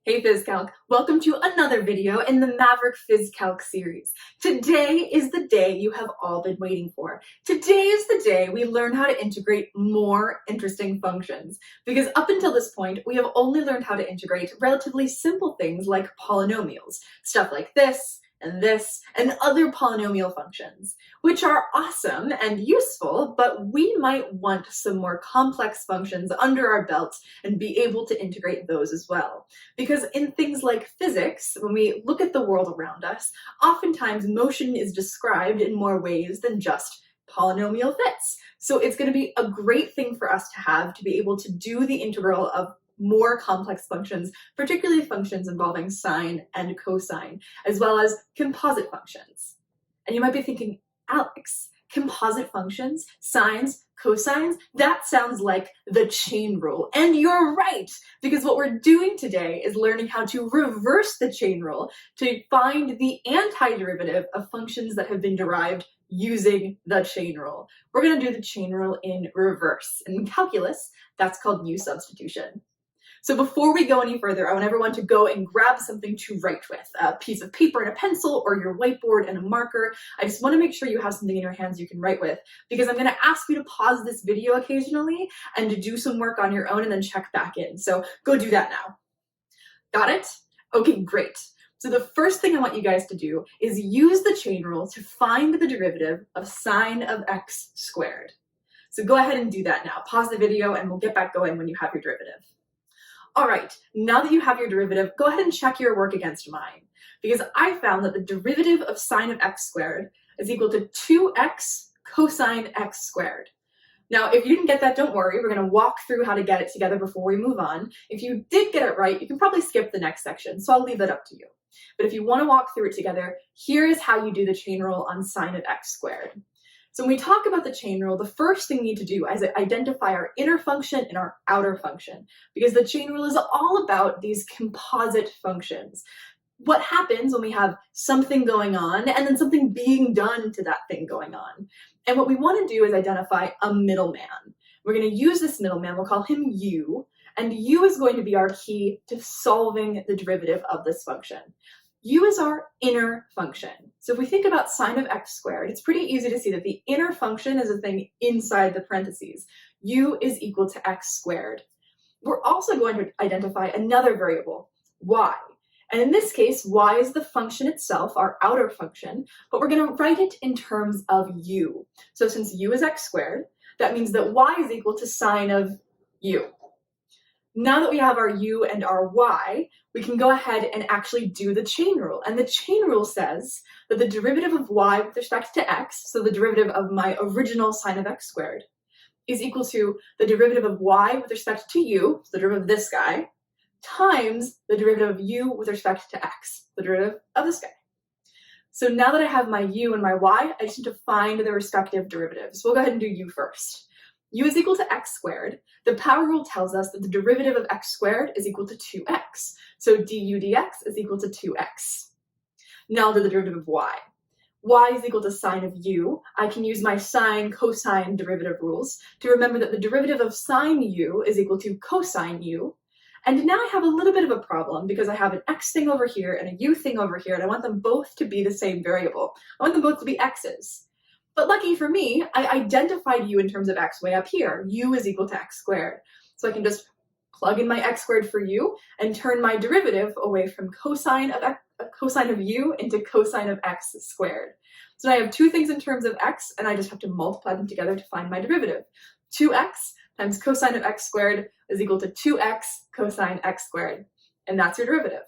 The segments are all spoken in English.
Hey PhysCalc, welcome to another video in the Maverick PhysCalc series. Today is the day you have all been waiting for. Today is the day we learn how to integrate more interesting functions. Because up until this point, we have only learned how to integrate relatively simple things like polynomials. Stuff like this, and other polynomial functions, which are awesome and useful, but we might want some more complex functions under our belt and be able to integrate those as well. Because in things like physics, when we look at the world around us, oftentimes motion is described in more ways than just polynomial fits. So it's going to be a great thing for us to be able to do the integral of more complex functions, particularly functions involving sine and cosine, as well as composite functions. And you might be thinking, Alex, composite functions, sines, cosines, that sounds like the chain rule. And you're right, because what we're doing today is learning how to reverse the chain rule to find the antiderivative of functions that have been derived using the chain rule. We're going to do the chain rule in reverse. And in calculus, that's called U-Substitution. So before we go any further, I want everyone to go and grab something to write with, a piece of paper and a pencil, or your whiteboard and a marker. I just want to make sure you have something in your hands you can write with, because I'm going to ask you to pause this video occasionally and to do some work on your own and then check back in. So go do that now. Got it? Okay, great. So the first thing I want you guys to do is use the chain rule to find the derivative of sine of x squared. So go ahead and do that now. Pause the video and we'll get back going when you have your derivative. All right, now that you have your derivative, go ahead and check your work against mine, because I found that the derivative of sine of x squared is equal to 2x cosine x squared. Now, if you didn't get that, don't worry. We're going to walk through how to get it together before we move on. If you did get it right, you can probably skip the next section, so I'll leave that up to you. But if you want to walk through it together, here is how you do the chain rule on sine of x squared. So when we talk about the chain rule, the first thing we need to do is identify our inner function and our outer function, because the chain rule is all about these composite functions. What happens when we have something going on and then something being done to that thing going on? And what we want to do is identify a middleman. We're going to use this middleman, we'll call him U, and U is going to be our key to solving the derivative of this function. U is our inner function. So if we think about sine of x squared, it's pretty easy to see that the inner function is a thing inside the parentheses. U is equal to x squared. We're also going to identify another variable, y. And in this case, y is the function itself, our outer function, but we're going to write it in terms of u. So since u is x squared, that means that y is equal to sine of u. Now that we have our u and our y, we can go ahead and actually do the chain rule. And the chain rule says that the derivative of y with respect to x, so the derivative of my original sine of x squared, is equal to the derivative of y with respect to u, so the derivative of this guy, times the derivative of u with respect to x, the derivative of this guy. So now that I have my u and my y, I just need to find their respective derivatives. We'll go ahead and do u first. U is equal to x squared. The power rule tells us that the derivative of x squared is equal to 2x. So du dx is equal to 2x. Now I'll do the derivative of y. Y is equal to sine of u. I can use my sine cosine derivative rules to remember that the derivative of sine u is equal to cosine u. And now I have a little bit of a problem because I have an x thing over here and a u thing over here, and I want them both to be the same variable. I want them both to be x's. But lucky for me, I identified u in terms of x way up here. U is equal to x squared. So I can just plug in my x squared for u and turn my derivative away from cosine of u into cosine of x squared. So now I have two things in terms of x, and I just have to multiply them together to find my derivative. 2x times cosine of x squared is equal to 2x cosine x squared. And that's your derivative.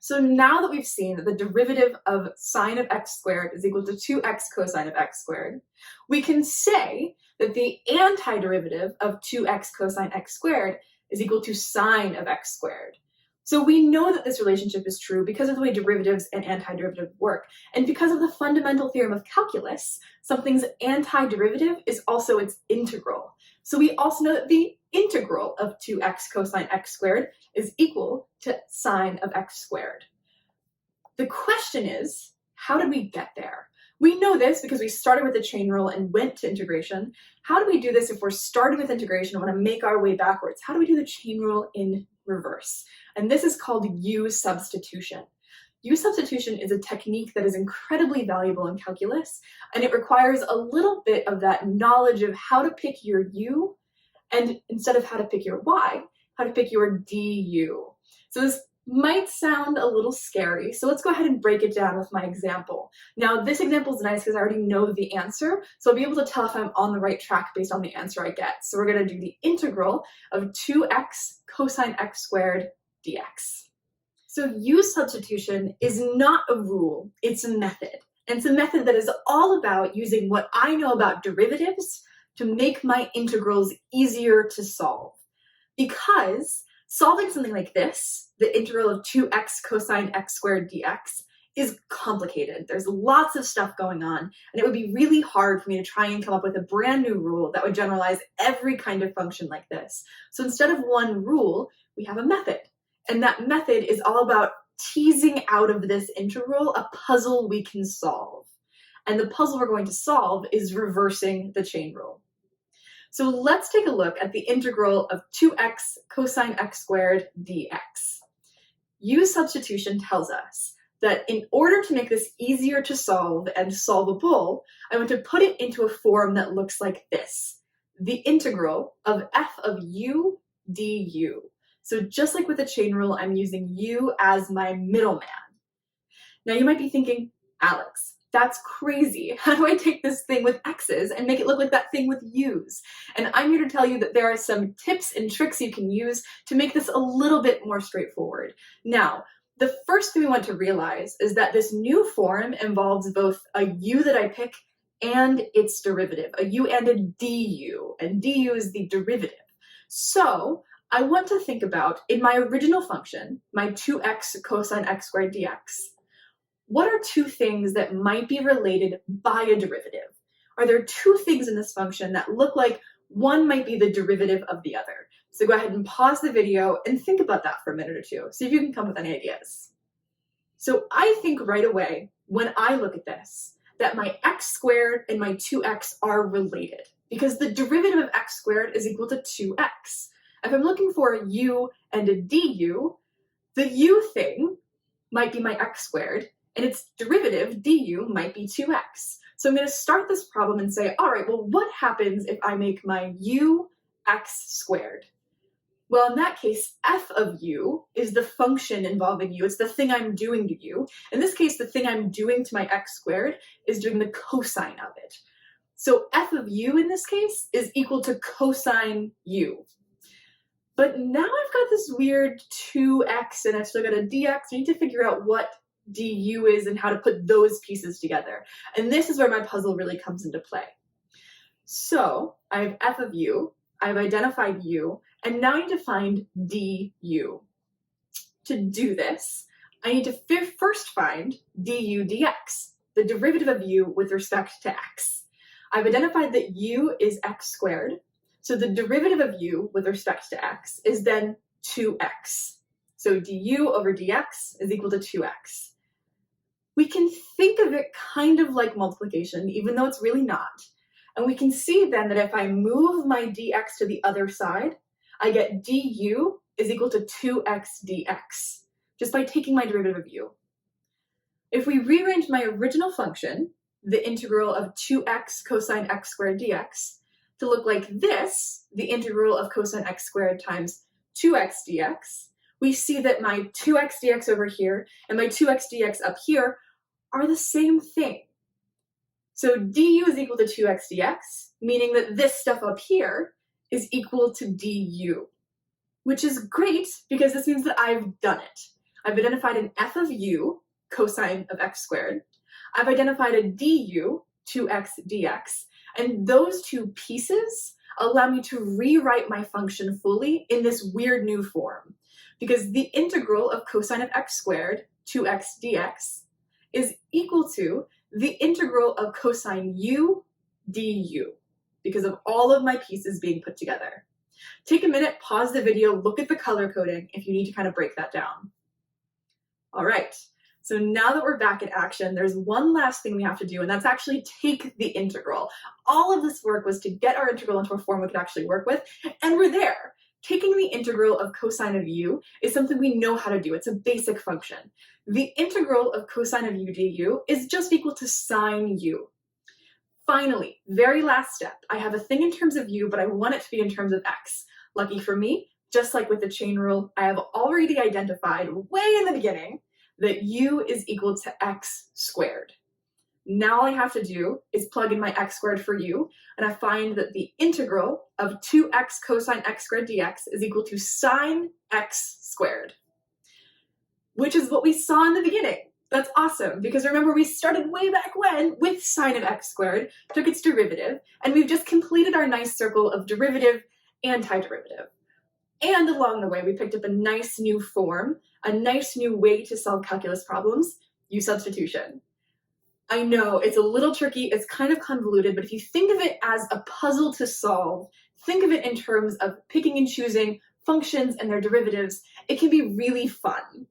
So now that we've seen that the derivative of sine of x squared is equal to 2x cosine of x squared, we can say that the antiderivative of 2x cosine x squared is equal to sine of x squared. So we know that this relationship is true because of the way derivatives and antiderivative work, and because of the fundamental theorem of calculus, something's antiderivative is also its integral. So we also know that the integral of 2x cosine x squared is equal to sine of x squared. The question is, how did we get there? We know this because we started with the chain rule and went to integration. How do we do this if we're starting with integration and want to make our way backwards? How do we do the chain rule in reverse? and this is called U-substitution. U-substitution is a technique that is incredibly valuable in calculus, and it requires a little bit of that knowledge of how to pick your U, and instead of how to pick your Y, how to pick your DU. So this might sound a little scary, so let's go ahead and break it down with my example. Now, this example is nice because I already know the answer, so I'll be able to tell if I'm on the right track based on the answer I get. So we're going to do the integral of 2x cosine x squared dx. So U-substitution is not a rule, it's a method. And it's a method that is all about using what I know about derivatives to make my integrals easier to solve. Because solving something like this, the integral of 2x cosine x squared dx, is complicated. There's lots of stuff going on, and it would be really hard for me to try and come up with a brand new rule that would generalize every kind of function like this. So instead of one rule, we have a method. And that method is all about teasing out of this integral a puzzle we can solve. And the puzzle we're going to solve is reversing the chain rule. So let's take a look at the integral of 2x cosine x squared dx. U-substitution tells us that in order to make this easier to solve and solvable, I want to put it into a form that looks like this: the integral of f of u du. So just like with the chain rule, I'm using u as my middleman. Now you might be thinking, Alex, that's crazy. How do I take this thing with x's and make it look like that thing with u's? And I'm here to tell you that there are some tips and tricks you can use to make this a little bit more straightforward. Now, the first thing we want to realize is that this new form involves both a u that I pick and its derivative, a u and a du, and du is the derivative. So I want to think about, in my original function, my 2x cosine x squared dx, what are two things that might be related by a derivative? Are there two things in this function that look like one might be the derivative of the other? So go ahead and pause the video and think about that for a minute or two. See if you can come up with any ideas. So I think right away, when I look at this, that my x squared and my 2x are related, because the derivative of x squared is equal to 2x. If I'm looking for a u and a du, the u thing might be my x squared, and its derivative, du, might be 2x. So I'm going to start this problem and say, all right, well, what happens if I make my u x squared? Well, in that case, f of u is the function involving u. It's the thing I'm doing to u. In this case, the thing I'm doing to my x squared is doing the cosine of it. So f of u in this case is equal to cosine u. But now I've got this weird 2x and I've still got a dx. I need to figure out what du is and how to put those pieces together. And this is where my puzzle really comes into play. So I have f of u, I've identified u, and now I need to find du. To do this, I need to first find du dx, the derivative of u with respect to x. I've identified that u is x squared, so the derivative of u with respect to x is then 2x. So du over dx is equal to 2x. We can think of it kind of like multiplication, even though it's really not. And we can see then that if I move my dx to the other side, I get du is equal to 2x dx, just by taking my derivative of u. If we rearrange my original function, the integral of 2x cosine x squared dx, to look like this, the integral of cosine x squared times 2x dx, we see that my 2x dx over here and my 2x dx up here are the same thing. So du is equal to 2x dx, meaning that this stuff up here is equal to du, which is great because this means that I've done it. I've identified an f of u, cosine of x squared. I've identified a du, 2x dx, and those two pieces allow me to rewrite my function fully in this weird new form, because the integral of cosine of x squared, 2x dx, is equal to the integral of cosine u du, because of all of my pieces being put together. Take a minute, pause the video, look at the color coding if you need to kind of break that down. All right, so now that we're back in action, there's one last thing we have to do, and that's actually take the integral. All of this work was to get our integral into a form we could actually work with, and we're there. taking the integral of cosine of u is something we know how to do. It's a basic function. The integral of cosine of u du is just equal to sine u. Finally, very last step, I have a thing in terms of u, but I want it to be in terms of x. Lucky for me, just like with the chain rule, I have already identified way in the beginning that u is equal to x squared. Now all I have to do is plug in my x squared for u, and I find that the integral of 2x cosine x squared dx is equal to sine x squared, which is what we saw in the beginning. That's awesome, because remember we started way back when with sine of x squared, took its derivative, and we've just completed our nice circle of derivative, antiderivative. And along the way, we picked up a nice new form, a nice new way to solve calculus problems, U-Substitution. I know it's a little tricky, it's kind of convoluted, but if you think of it as a puzzle to solve, think of it in terms of picking and choosing functions and their derivatives, it can be really fun.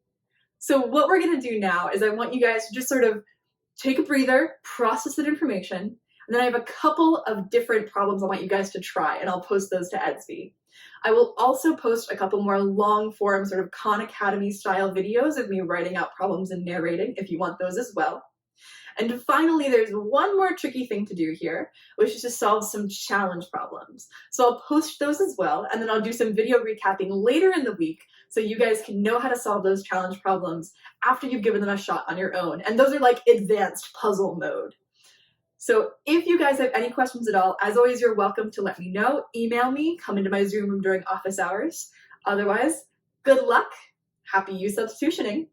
So what we're going to do now is I want you guys to just sort of take a breather, process that information, and then I have a couple of different problems I want you guys to try, and I'll post those to Edsby. I will also post a couple more long form sort of Khan Academy style videos of me writing out problems and narrating if you want those as well. And finally, there's one more tricky thing to do here, which is to solve some challenge problems. So I'll post those as well, and then I'll do some video recapping later in the week so you guys can know how to solve those challenge problems after you've given them a shot on your own. And those are like advanced puzzle mode. So if you guys have any questions at all, as always, you're welcome to let me know. Email me, come into my Zoom room during office hours. Otherwise, good luck. Happy U-Substitutioning.